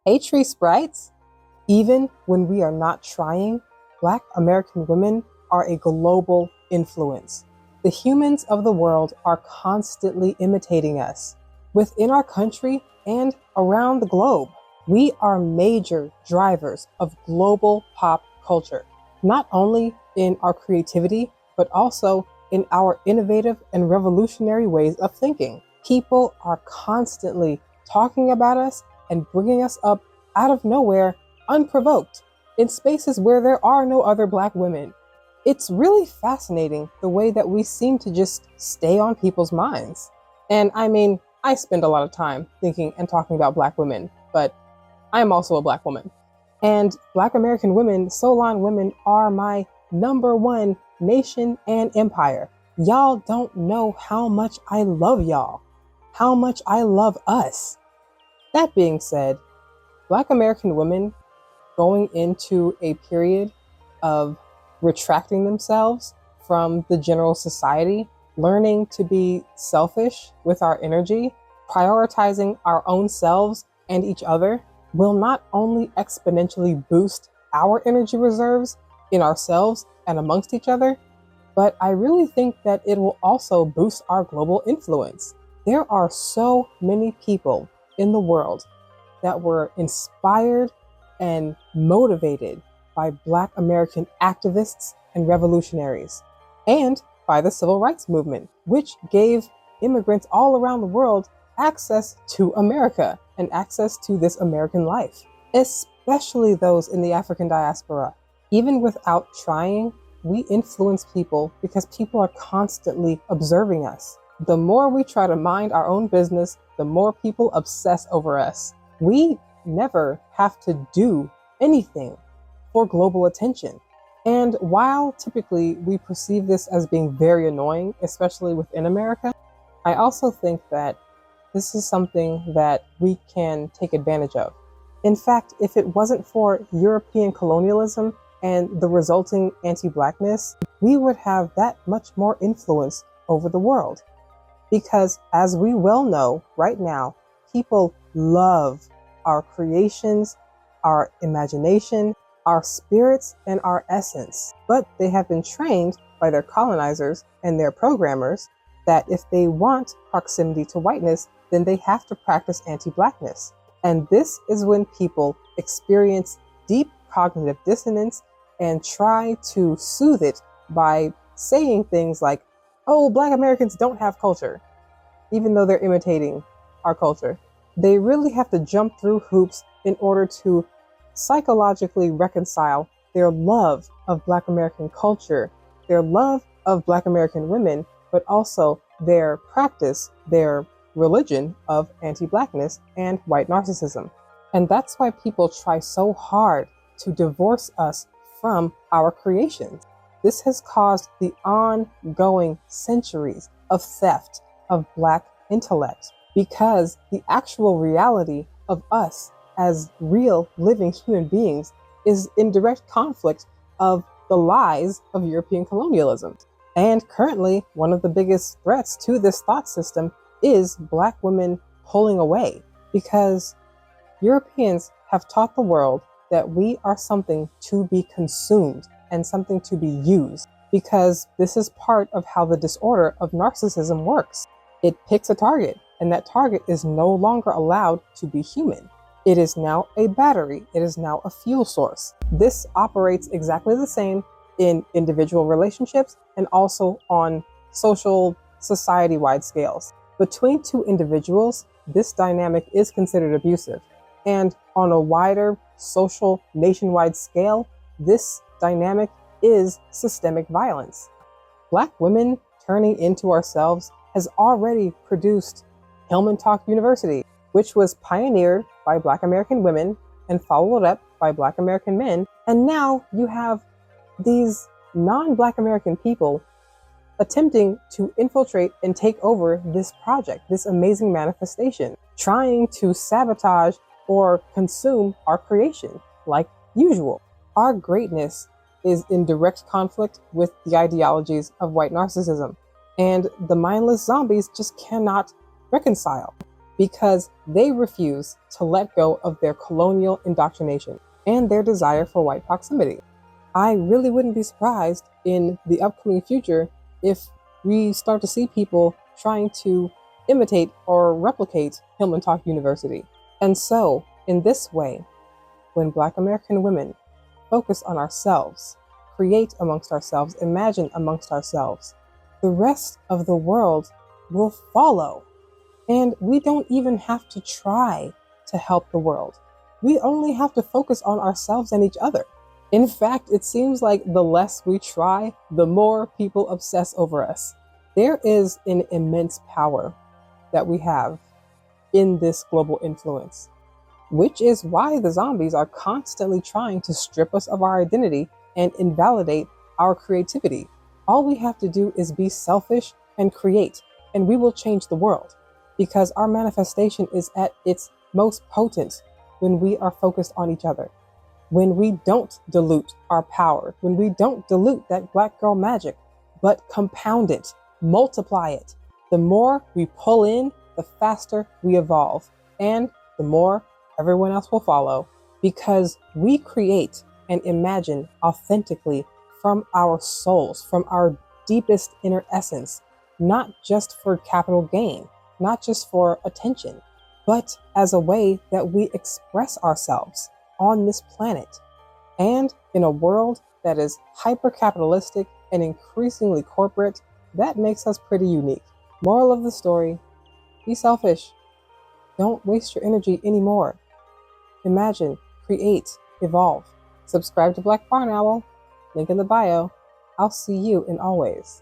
Hey, Tree Sprites! Even when we are not trying, Black American women are a global influence. The humans of the world are constantly imitating us, within our country and around the globe. We are major drivers of global pop culture, not only in our creativity, but also in our innovative and revolutionary ways of thinking. People are constantly talking about us and bringing us up out of nowhere, unprovoked, in spaces where there are no other Black women. It's really fascinating the way that we seem to just stay on people's minds. And I mean, I spend a lot of time thinking and talking about Black women, but I am also a Black woman. And Black American women, Solon women, are my number one nation and empire. Y'all don't know how much I love y'all, how much I love us. That being said, Black American women going into a period of retracting themselves from the general society, learning to be selfish with our energy, prioritizing our own selves and each other, will not only exponentially boost our energy reserves in ourselves and amongst each other, but I really think that it will also boost our global influence. There are so many people in the world that were inspired and motivated by Black American activists and revolutionaries, and by the Civil Rights Movement, which gave immigrants all around the world access to America and access to this American life, especially those in the African diaspora. Even without trying, we influence people because people are constantly observing us. The more we try to mind our own business, the more people obsess over us. We never have to do anything for global attention. And while typically we perceive this as being very annoying, especially within America, I also think that this is something that we can take advantage of. In fact, if it wasn't for European colonialism and the resulting anti-Blackness, we would have that much more influence over the world. Because as we well know right now, people love our creations, our imagination, our spirits, and our essence. But they have been trained by their colonizers and their programmers that if they want proximity to whiteness, then they have to practice anti-Blackness. And this is when people experience deep cognitive dissonance and try to soothe it by saying things like, oh, Black Americans don't have culture, even though they're imitating our culture. They really have to jump through hoops in order to psychologically reconcile their love of Black American culture, their love of Black American women, but also their practice, their religion of anti-Blackness and white narcissism. And that's why people try so hard to divorce us from our creations. This has caused the ongoing centuries of theft of Black intellect, because the actual reality of us as real living human beings is in direct conflict of the lies of European colonialism. And currently, one of the biggest threats to this thought system is Black women pulling away, because Europeans have taught the world that we are something to be consumed and something to be used, because this is part of how the disorder of narcissism works. It picks a target, and that target is no longer allowed to be human. It is now a battery. It is now a fuel source. This operates exactly the same in individual relationships and also on social, society-wide scales. Between two individuals, this dynamic is considered abusive. And on a wider social, nationwide scale, this dynamic is systemic violence. Black women turning into ourselves has already produced Hillman Talk University, which was pioneered by Black American women and followed up by Black American men. And now you have these non-Black American people attempting to infiltrate and take over this project, this amazing manifestation, trying to sabotage or consume our creation like usual. Our greatness is in direct conflict with the ideologies of white narcissism, and the mindless zombies just cannot reconcile. because they refuse to let go of their colonial indoctrination and their desire for white proximity. I really wouldn't be surprised in the upcoming future if we start to see people trying to imitate or replicate Hillman Talk University. And so, in this way, when Black American women focus on ourselves, create amongst ourselves, imagine amongst ourselves, the rest of the world will follow. And we don't even have to try to help the world. We only have to focus on ourselves and each other. In fact, it seems like the less we try, the more people obsess over us. There is an immense power that we have in this global influence, which is why the zombies are constantly trying to strip us of our identity and invalidate our creativity. All we have to do is be selfish and create, and we will change the world, because our manifestation is at its most potent when we are focused on each other, when we don't dilute our power, when we don't dilute that Black girl magic, but compound it, multiply it. The more we pull in, the faster we evolve, and the more everyone else will follow, because we create and imagine authentically from our souls, from our deepest inner essence, not just for capital gain, not just for attention, but as a way that we express ourselves on this planet. And in a world that is hyper capitalistic and increasingly corporate, that makes us pretty unique. Moral of the story: be selfish. Don't waste your energy anymore. Imagine, create, evolve. Subscribe to Black Barn Owl, link in the bio. I'll see you in always.